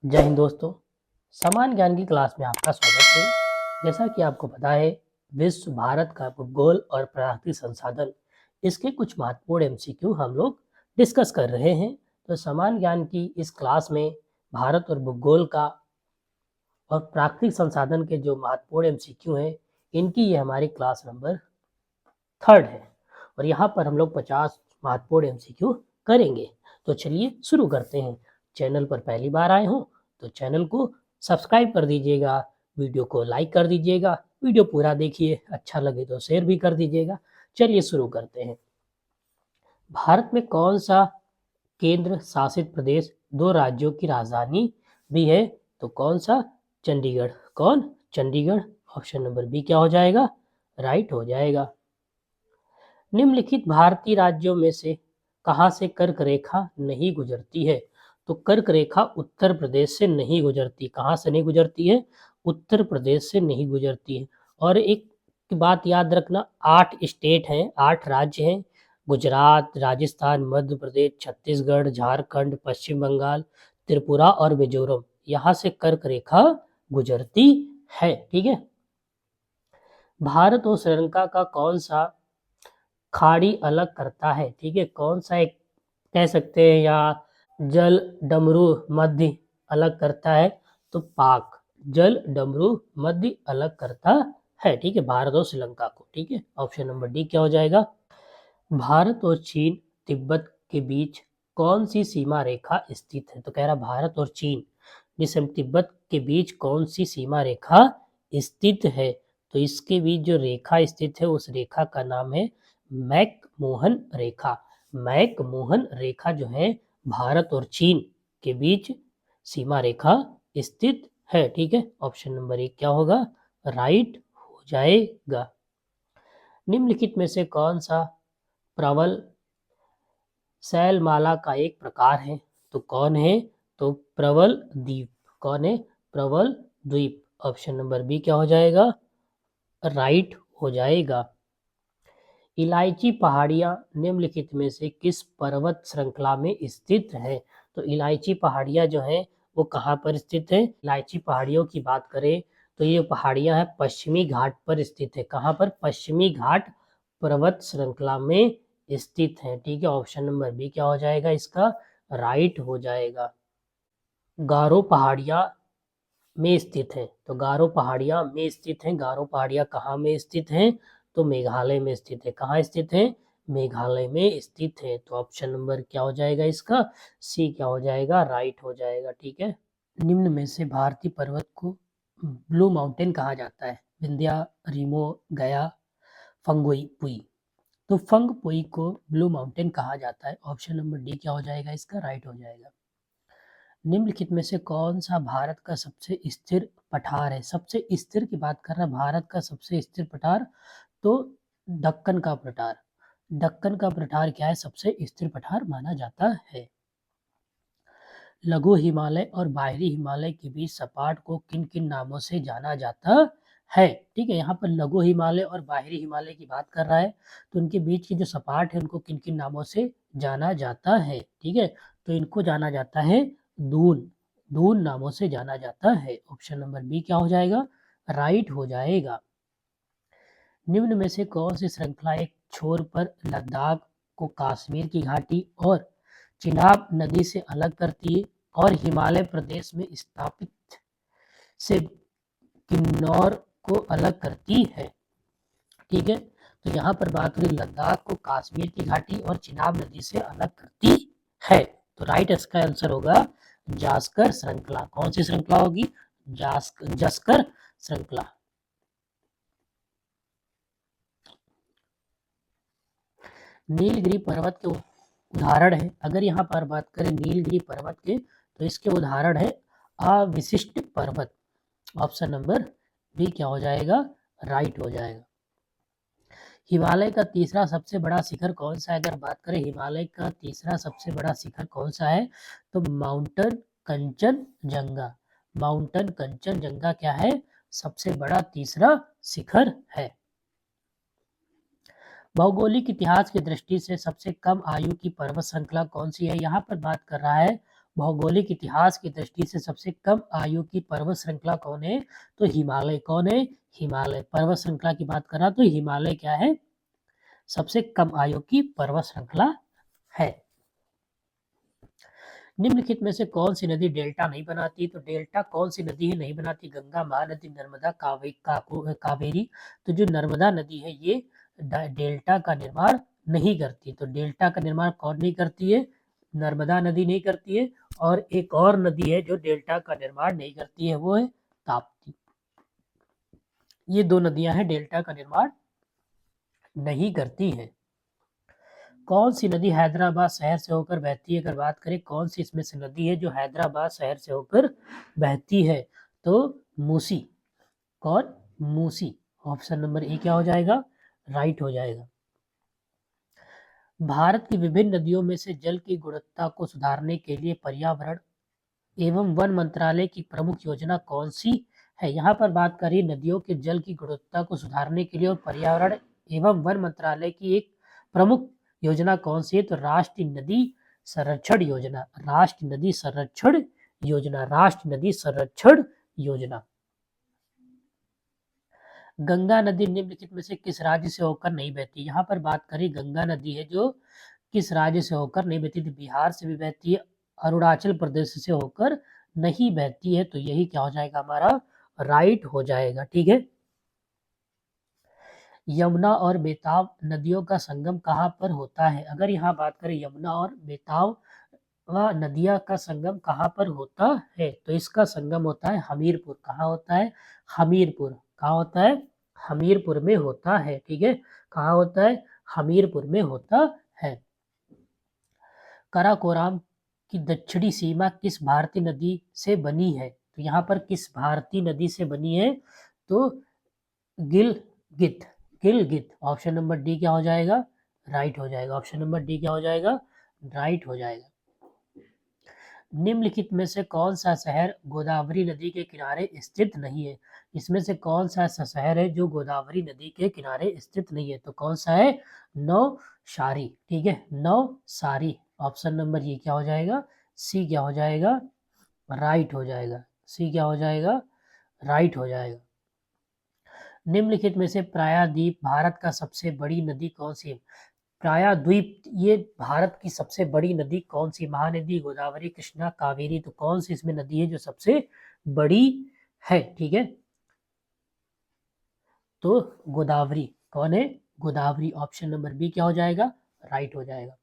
जय हिंद दोस्तों। समान ज्ञान की क्लास में आपका स्वागत है। जैसा कि आपको पता है, विश्व, भारत का भूगोल और प्राकृतिक संसाधन, इसके कुछ महत्वपूर्ण एमसीक्यू हम लोग डिस्कस कर रहे हैं। तो समान ज्ञान की इस क्लास में भारत और भूगोल का और प्राकृतिक संसाधन के जो महत्वपूर्ण एमसीक्यू हैं, इनकी ये हमारी क्लास नंबर 3 है और यहाँ पर हम लोग 50 महत्वपूर्ण एमसीक्यू करेंगे। तो चलिए शुरू करते हैं। चैनल पर पहली बार आए हो तो चैनल को सब्सक्राइब कर दीजिएगा, वीडियो को लाइक कर दीजिएगा, वीडियो पूरा देखिए, अच्छा लगे तो शेयर भी कर दीजिएगा। चलिए शुरू करते हैं। भारत में कौन सा केंद्र शासित प्रदेश 2 राज्यों की राजधानी भी है? तो कौन सा? चंडीगढ़। कौन? चंडीगढ़। ऑप्शन नंबर बी क्या हो जाएगा? राइट हो जाएगा। निम्नलिखित भारतीय राज्यों में से कहाँ से कर्क रेखा नहीं गुजरती है? तो कर्क रेखा उत्तर प्रदेश से नहीं गुजरती। कहाँ से नहीं गुजरती है? उत्तर प्रदेश से नहीं गुजरती है। और एक बात याद रखना, 8 स्टेट हैं, 8 राज्य हैं। गुजरात, राजस्थान, मध्य प्रदेश, छत्तीसगढ़, झारखंड, पश्चिम बंगाल, त्रिपुरा और मिजोरम, यहाँ से कर्क रेखा गुजरती है। ठीक है। भारत और श्रीलंका का कौन सा खाड़ी अलग करता है? ठीक है, कौन सा एक कह सकते हैं, या जल डमरू मध्य अलग करता है? तो पाक। जल डमरू मध्य अलग करता है। ठीक है, भारत और श्रीलंका को। ठीक है, ऑप्शन नंबर डी क्या हो जाएगा? भारत और चीन तिब्बत के बीच कौन सी सीमा रेखा स्थित है? तो कह रहा भारत और चीन, जिसमें तिब्बत के बीच कौन सी सीमा रेखा स्थित है? तो इसके बीच जो रेखा स्थित है, उस रेखा का नाम है मैकमोहन रेखा। मैकमोहन रेखा जो है भारत और चीन के बीच सीमा रेखा स्थित है। ठीक है, ऑप्शन नंबर 1 क्या होगा? राइट हो जाएगा। निम्नलिखित में से कौन सा प्रबल शैलमाला का एक प्रकार है? तो कौन है? तो प्रबल द्वीप। कौन है? प्रबल द्वीप। ऑप्शन नंबर बी क्या हो जाएगा? राइट हो जाएगा। इलायची पहाड़ियाँ निम्नलिखित में से किस पर्वत श्रृंखला में स्थित है? तो इलायची पहाड़ियाँ जो हैं वो कहाँ पर स्थित है? इलायची पहाड़ियों की बात करें तो ये पहाड़ियाँ हैं पश्चिमी घाट पर स्थित है। कहाँ पर? पश्चिमी घाट पर्वत श्रृंखला में स्थित है। ठीक है, ऑप्शन नंबर बी क्या हो जाएगा? इसका राइट हो जाएगा। गारो पहाड़ियाँ में स्थित है। तो गारो पहाड़ियाँ में स्थित हैं। गारो पहाड़ियाँ कहाँ में स्थित हैं? तो मेघालय में स्थित है। कहाँ स्थित है? मेघालय में स्थित है। तो ऑप्शन नंबर क्या हो जाएगा इसका? सी क्या हो जाएगा? राइट हो जाएगा। ठीक है। निम्न में से भारतीय पर्वत को ब्लू माउंटेन कहा जाता है? विंध्या, रीमो, गया, फंगुई पुई। तो फंगपुई को ब्लू माउंटेन कहा जाता है। ऑप्शन नंबर डी क्या हो जाएगा इसका? राइट हो जाएगा। निम्नलिखित में से कौन सा भारत का सबसे स्थिर पठार है? सबसे स्थिर की बात कर रहा है, भारत का सबसे स्थिर पठार, तो दक्कन का पठार। दक्कन का पठार क्या है? सबसे स्थिर पठार माना जाता है। लघु हिमालय और बाहरी हिमालय के बीच सपाट को किन किन नामों से जाना जाता है? ठीक है, यहाँ पर लघु हिमालय और बाहरी हिमालय की बात कर रहा है, तो उनके बीच की जो सपाट है उनको किन किन नामों से जाना जाता है? ठीक है, तो इनको जाना जाता है दून। दून नामों से जाना जाता है। ऑप्शन नंबर बी क्या हो जाएगा? राइट हो जाएगा। निम्न में से कौन सी श्रृंखला एक छोर पर लद्दाख को कश्मीर की घाटी और चिनाब नदी से अलग करती है और हिमालय प्रदेश में स्थापित से किन्नौर को अलग करती है? ठीक है, तो यहाँ पर बात हुई लद्दाख को कश्मीर की घाटी और चिनाब नदी से अलग करती है। तो राइट इसका आंसर होगा जास्कर श्रृंखला। कौन सी श्रृंखला होगी? जास्कर श्रृंखला। नीलगिरी पर्वत के उदाहरण है, अगर यहाँ पर बात करें नीलगिरी पर्वत के, तो इसके उदाहरण है अविशिष्ट पर्वत। ऑप्शन नंबर बी क्या हो जाएगा? राइट हो जाएगा। हिमालय का तीसरा सबसे बड़ा शिखर कौन सा है? अगर बात करें हिमालय का तीसरा सबसे बड़ा शिखर कौन सा है, तो माउंटेन कंचनजंगा। माउंटेन कंचनजंगा क्या है? सबसे बड़ा तीसरा शिखर है। भौगोलिक इतिहास की दृष्टि से सबसे कम आयु की पर्वत श्रृंखला कौन सी है? यहाँ पर बात कर रहा है भौगोलिक इतिहास की दृष्टि से सबसे कम आयु की पर्वत श्रृंखला कौन है? तो हिमालय। कौन है? हिमालय। पर्वत श्रृंखला की बात करा तो हिमालय क्या है? सबसे कम आयु की पर्वत श्रृंखला है। निम्नलिखित में से कौन सी नदी डेल्टा नहीं बनाती? तो डेल्टा कौन सी नदी है नहीं बनाती? गंगा, महानदी, नर्मदा, कावेरी। तो जो नर्मदा नदी है ये डेल्टा का निर्माण नहीं करती। तो डेल्टा का निर्माण कौन नहीं करती है? नर्मदा नदी नहीं करती है। और एक और नदी है जो डेल्टा का निर्माण नहीं करती है, वो है ताप्ती। ये दो नदियां हैं डेल्टा का निर्माण नहीं करती हैं। कौन सी नदी हैदराबाद शहर से होकर बहती है? अगर बात करें कौन सी इसमें से नदी है जो हैदराबाद शहर से होकर बहती है, तो मूसी। कौन? मूसी। ऑप्शन नंबर ए क्या हो जाएगा? राइट हो जाएगा। भारत की विभिन्न नदियों में से जल की गुणवत्ता को सुधारने के लिए पर्यावरण एवं वन मंत्रालय की प्रमुख योजना कौन सी है? यहाँ पर बात करें नदियों के जल की गुणवत्ता को सुधारने के लिए और पर्यावरण एवं वन मंत्रालय की एक प्रमुख योजना कौन सी है? तो राष्ट्रीय नदी संरक्षण योजना। राष्ट्रीय नदी संरक्षण योजना। राष्ट्रीय नदी संरक्षण योजना। गंगा नदी निम्नलिखित में से किस राज्य से होकर नहीं बहती? यहाँ पर बात करें गंगा नदी है जो किस राज्य से होकर नहीं बहती? तो बिहार से भी बहती है, अरुणाचल प्रदेश से होकर नहीं बहती है। तो यही क्या हो जाएगा हमारा? राइट हो जाएगा। ठीक है। यमुना और बेताब नदियों का संगम कहाँ पर होता है? अगर यहाँ बात करें यमुना और बेताब नदिया का संगम कहाँ पर होता है, तो इसका संगम होता है हमीरपुर। कहाँ होता है? हमीरपुर। कहाँ होता है? हमीरपुर में होता है। ठीक है। कहाँ होता है? हमीरपुर में होता है। काराकोरम की दक्षिणी सीमा किस भारतीय नदी से बनी है? तो यहाँ पर किस भारतीय नदी से बनी है? तो Gilgit. Gilgit. Option number D क्या हो जाएगा? राइट हो जाएगा। ऑप्शन नंबर डी क्या हो जाएगा? राइट हो जाएगा। निम्नलिखित में से कौन सा शहर गोदावरी नदी के किनारे स्थित नहीं है? इसमें से कौन सा ऐसा शहर है जो गोदावरी नदी के किनारे स्थित नहीं है? तो कौन सा है? नौसारी। ठीक है। नौसारी। ऑप्शन नंबर ये क्या हो जाएगा? सी क्या हो जाएगा? राइट हो जाएगा। सी क्या हो जाएगा? राइट हो जाएगा। निम्नलिखित में से प्रायद्वीप भारत का सबसे बड़ी नदी कौन सी है? प्रायद्वीप ये भारत की सबसे बड़ी नदी कौन सी? महानदी, गोदावरी, कृष्णा, कावेरी। तो कौन सी इसमें नदी है जो सबसे बड़ी है? ठीक है। तो गोदावरी। कौन है? गोदावरी। ऑप्शन नंबर बी क्या हो जाएगा? राइट हो जाएगा।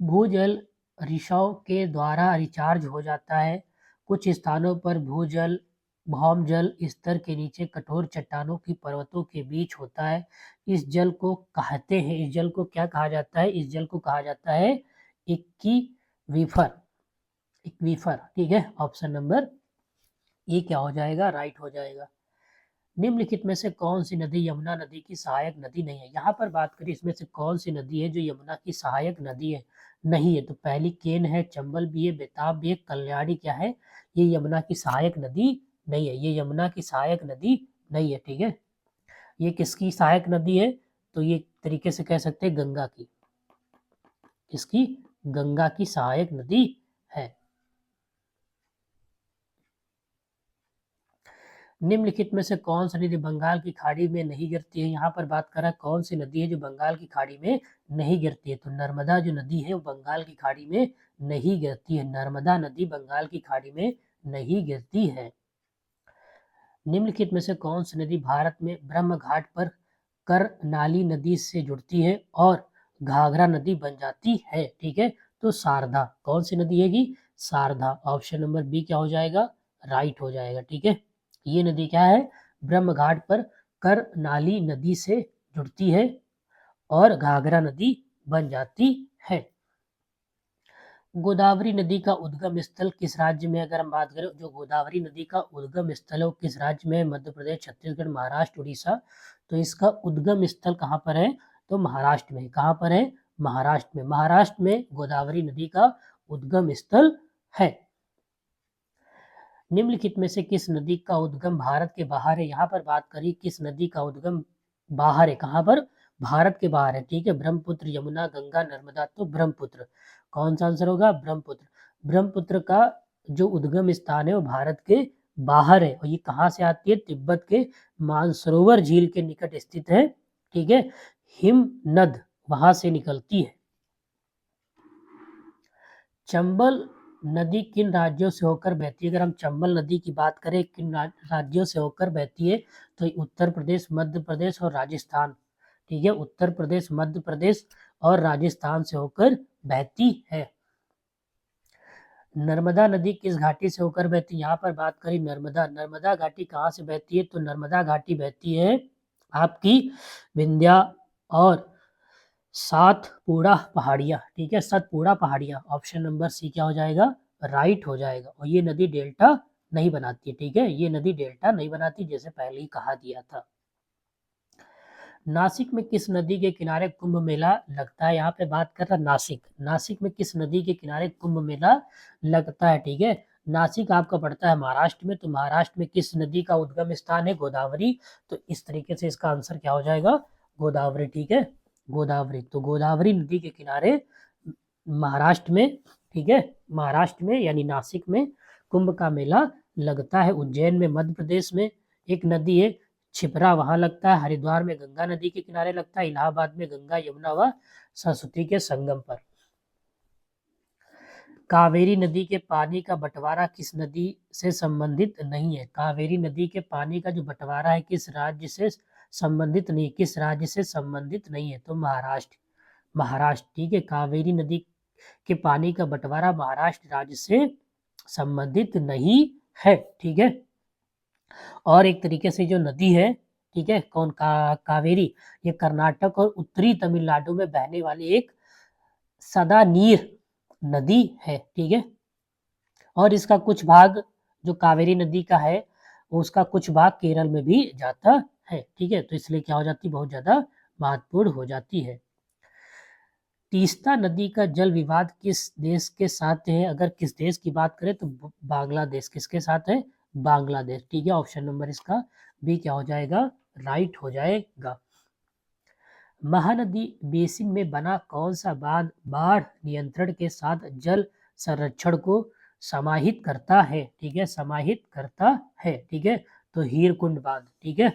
भूजल रिसाव के द्वारा रिचार्ज हो जाता है। कुछ स्थानों पर भूजल भौम जल स्तर के नीचे कठोर चट्टानों की पर्वतों के बीच होता है। इस जल को कहते हैं, इस जल को क्या कहा जाता है? इस जल को कहा जाता है इक्वीफर। इक्वीफर। ठीक है। ऑप्शन नंबर ये क्या हो जाएगा? राइट हो जाएगा। निम्नलिखित में से कौन सी नदी यमुना नदी की सहायक नदी नहीं है? यहाँ पर बात करें इसमें से कौन सी नदी है जो यमुना की सहायक नदी है नहीं है? तो पहली केन है, चंबल भी है, बेताब भी है, कल्याणी क्या है? ये यमुना की सहायक नदी नहीं है। ये यमुना की सहायक नदी नहीं है। ठीक है। ये किसकी सहायक नदी है? तो ये तरीके से कह सकते हैं गंगा की। किसकी? गंगा की सहायक नदी है। निम्नलिखित में से कौन सी नदी बंगाल की खाड़ी में नहीं गिरती है? यहाँ पर बात कर रहा है कौन सी नदी है जो बंगाल की खाड़ी में नहीं गिरती है? तो नर्मदा जो नदी है वो बंगाल की खाड़ी में नहीं गिरती है। नर्मदा नदी बंगाल की खाड़ी में नहीं गिरती है। निम्नलिखित में से कौन सी नदी भारत में ब्रह्म घाट पर करनाली नदी से जुड़ती है और घाघरा नदी बन जाती है? ठीक है। तो शारदा। कौन सी नदी है कि? शारदा। ऑप्शन नंबर बी क्या हो जाएगा? राइट हो जाएगा। ठीक है। ये नदी क्या है? ब्रह्म घाट पर करनाली नदी से जुड़ती है और घाघरा नदी बन जाती है। गोदावरी नदी का उद्गम स्थल किस राज्य में? अगर हम बात करें जो गोदावरी नदी का उद्गम स्थल है वो किस राज्य में है? मध्य प्रदेश, छत्तीसगढ़, महाराष्ट्र, उड़ीसा। तो इसका उद्गम स्थल कहाँ पर है? तो महाराष्ट्र में। कहाँ पर है? महाराष्ट्र में। महाराष्ट्र में गोदावरी नदी का उद्गम स्थल है। निम्नलिखित में से किस नदी का उद्गम भारत के बाहर है? यहाँ पर बात करी किस नदी का उद्गम बाहर है? कहाँ पर? भारत के बाहर है। ठीक है। ब्रह्मपुत्र, यमुना, गंगा, नर्मदा। तो ब्रह्मपुत्र। कौन सा आंसर होगा? ब्रह्मपुत्र। ब्रह्मपुत्र का जो उद्गम स्थान है वो भारत के बाहर है और ये कहाँ से आती है? तिब्बत के मानसरोवर झील के निकट स्थित है, ठीक है। हिमनद वहां से निकलती है। चंबल नदी किन राज्यों से होकर बहती है? अगर हम चंबल नदी की बात करें किन राज्यों से होकर बहती है तो उत्तर प्रदेश, मध्य प्रदेश और राजस्थान, ठीक है। उत्तर प्रदेश, मध्य प्रदेश और राजस्थान से होकर बहती है। नर्मदा नदी किस घाटी से होकर बहती है? यहाँ पर बात करें नर्मदा घाटी कहाँ से बहती है? तो नर्मदा घाटी बहती है आपकी विंध्या और सातपुड़ा पहाड़ियाँ, ठीक है। सतपुड़ा पहाड़ियाँ, ऑप्शन नंबर सी क्या हो जाएगा? राइट हो जाएगा। और ये नदी डेल्टा नहीं बनाती है, ठीक है। ये नदी डेल्टा नहीं बनाती, जैसे पहले ही कहा दिया था। नासिक में किस नदी के किनारे कुंभ मेला लगता है? यहाँ पे बात कर रहा नासिक में किस नदी के किनारे कुंभ मेला लगता है, ठीक है। नासिक आपका पड़ता है महाराष्ट्र में, तो महाराष्ट्र में किस नदी का उद्गम स्थान है? गोदावरी। तो इस तरीके से इसका आंसर क्या हो जाएगा? गोदावरी, ठीक है। गोदावरी, तो गोदावरी नदी के किनारे महाराष्ट्र में, ठीक है, महाराष्ट्र में यानी नासिक में कुंभ का मेला लगता है। उज्जैन में, मध्य प्रदेश में एक नदी है छिपरा, वहां लगता है। हरिद्वार में गंगा नदी के किनारे लगता है। इलाहाबाद में गंगा, यमुना व सरस्वती के संगम पर। कावेरी नदी के पानी का बंटवारा किस नदी से संबंधित नहीं है? कावेरी नदी के पानी का जो बंटवारा है किस राज्य से संबंधित नहीं, किस राज्य से संबंधित नहीं है? तो महाराष्ट्र, ठीक है। कावेरी नदी के पानी का बंटवारा महाराष्ट्र राज्य से संबंधित नहीं है, ठीक है। और एक तरीके से जो नदी है, ठीक है, कौन कावेरी, ये कर्नाटक और उत्तरी तमिलनाडु में बहने वाली एक सदा नीर नदी है, ठीक है। और इसका कुछ भाग जो कावेरी नदी का है उसका कुछ भाग केरल में भी जाता है, ठीक है। तो इसलिए क्या हो जाती है? बहुत ज्यादा महत्वपूर्ण हो जाती है। तीस्ता नदी का जल विवाद किस देश के साथ है? अगर किस देश की बात करें तो बांग्लादेश। किसके साथ है? बांग्लादेश, ठीक है। ऑप्शन नंबर इसका बी क्या हो जाएगा? राइट हो जाएगा। महानदी बेसिन में बना कौन सा बांध बाढ़ नियंत्रण के साथ जल संरक्षण को समाहित करता है? ठीक है, समाहित करता है, ठीक है। तो हीरकुंड बांध, ठीक है,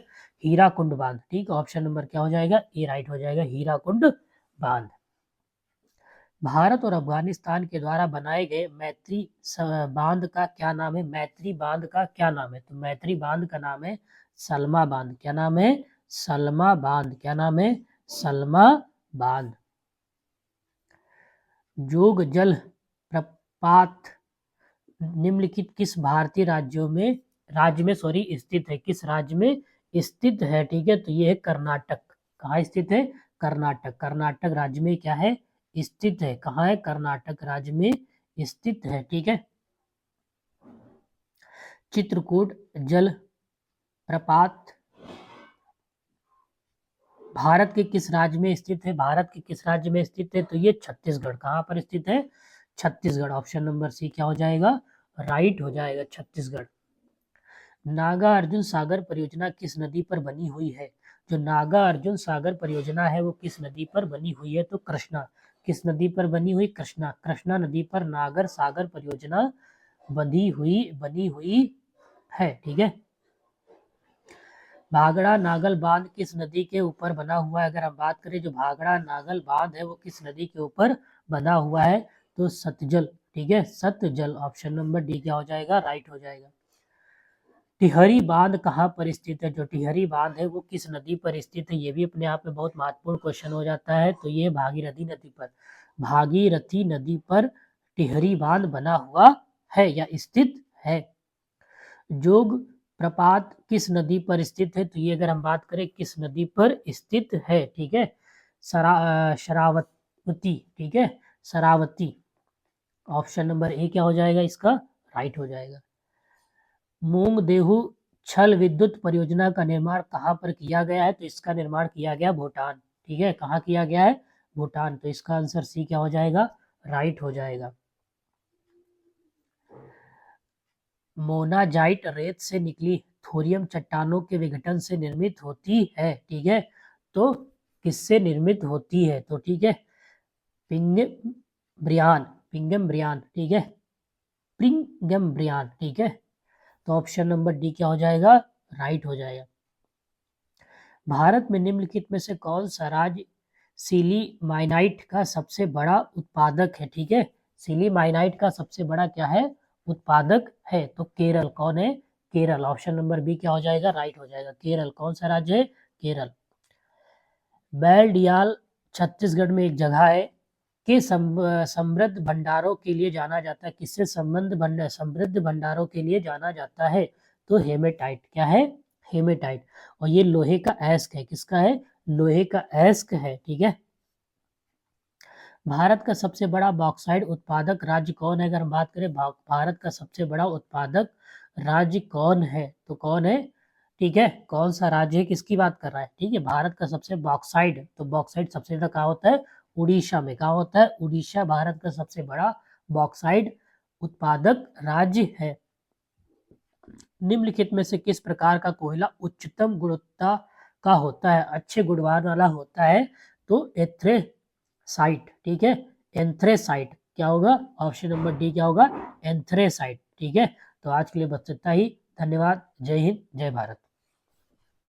हीराकुंड बांध, ठीक। ऑप्शन नंबर क्या हो जाएगा? ए राइट हो जाएगा, हीराकुंड बांध। भारत और अफगानिस्तान के द्वारा बनाए गए मैत्री बांध का क्या नाम है? मैत्री बांध का क्या नाम है? तो मैत्री बांध का नाम है सलमा बांध। क्या नाम है? सलमा बांध। क्या नाम है? सलमा बांध। जोग जल प्रपात निम्नलिखित किस भारतीय राज्य में स्थित है? किस राज्य में स्थित है? ठीक है, तो ये है कर्नाटक। कहाँ स्थित है? कर्नाटक। कर्नाटक राज्य में क्या है? स्थित है। कहाँ है? कर्नाटक राज्य में स्थित है, ठीक है। चित्रकूट जल प्रपात भारत के किस राज्य में स्थित है? भारत के किस राज्य में स्थित है? तो ये छत्तीसगढ़। कहाँ पर स्थित है? छत्तीसगढ़। ऑप्शन नंबर सी क्या हो जाएगा? राइट हो जाएगा, छत्तीसगढ़। नागा अर्जुन सागर परियोजना किस नदी पर बनी हुई है? जो नागा अर्जुन सागर परियोजना है वो किस नदी पर बनी हुई है? तो कृष्णा। किस नदी पर बनी हुई? कृष्णा। कृष्णा नदी पर नागर सागर परियोजना बनी हुई है, ठीक है। भागड़ा नागल बांध किस नदी के ऊपर बना हुआ है? अगर हम बात करें जो भागड़ा नागल बांध है वो किस नदी के ऊपर बना हुआ है? तो सतजल, ठीक है, सतजल। ऑप्शन नंबर डी क्या हो जाएगा? राइट हो जाएगा। टिहरी बांध कहाँ पर स्थित है? जो टिहरी बांध है वो किस नदी पर स्थित है? ये भी अपने आप में बहुत महत्वपूर्ण क्वेश्चन हो जाता है। तो ये भागीरथी नदी पर, भागीरथी नदी पर टिहरी बांध बना हुआ है या स्थित है। जोग प्रपात किस नदी पर स्थित है? तो ये अगर हम बात करें किस नदी पर स्थित है, ठीक है, शरावती, ठीक है, शरावती। ऑप्शन नंबर ए क्या हो जाएगा इसका? राइट हो जाएगा। मूंगदेहू छल विद्युत परियोजना का निर्माण कहाँ पर किया गया है? तो इसका निर्माण किया गया भूटान, ठीक है। कहाँ किया गया है? भूटान। तो इसका आंसर सी क्या हो जाएगा? राइट हो जाएगा। मोनाजाइट रेत से निकली थोरियम चट्टानों के विघटन से निर्मित होती है, ठीक है। तो किससे निर्मित होती है? तो ठीक है, पिंगम ब्रियान, ठीक है। प्रिंगम्ब्रियान, ठीक है। तो ऑप्शन नंबर डी क्या हो जाएगा, राइट हो जाएगा। भारत में निम्नलिखित में से कौन सा राज्य सिलीमाइनाइट का सबसे बड़ा उत्पादक है, ठीक है। सिलीमाइनाइट का सबसे बड़ा क्या है, उत्पादक है। तो केरल कौन है, केरल। ऑप्शन नंबर बी क्या हो जाएगा, राइट हो जाएगा। केरल कौन सा राज्य है, केरल। बैलडियाल छत्तीसगढ़ में एक जगह है कि समृद्ध भंडारों के लिए जाना जाता है। किससे समृद्ध भंडारों के लिए जाना जाता है, तो हेमेटाइट, क्या है, हेमेटाइट। और ये लोहे का एस्क है, किसका है, लोहे का एस्क है, ठीक है। भारत का सबसे बड़ा बॉक्साइट उत्पादक राज्य कौन है, अगर हम बात करें भारत का सबसे बड़ा उत्पादक राज्य कौन है, तो कौन है, ठीक है। कौन सा राज्य है, किसकी बात कर रहा है, ठीक है। भारत का सबसे बॉक्साइट, तो बॉक्साइट सबसे ज्यादा कहाँ होता है, उड़ीसा में। कहाँ होता है, उड़ीसा भारत का सबसे बड़ा बॉक्साइट उत्पादक राज्य है। निम्नलिखित में से किस प्रकार का कोयला उच्चतम गुणवत्ता का होता है, अच्छे गुणवान वाला होता है, तो एंथ्रेसाइट, ठीक है। एंथ्रेसाइट क्या होगा, ऑप्शन नंबर डी क्या होगा, एंथ्रेसाइट, ठीक है। तो आज के लिए बस इतना ही। धन्यवाद। जय हिंद, जय भारत।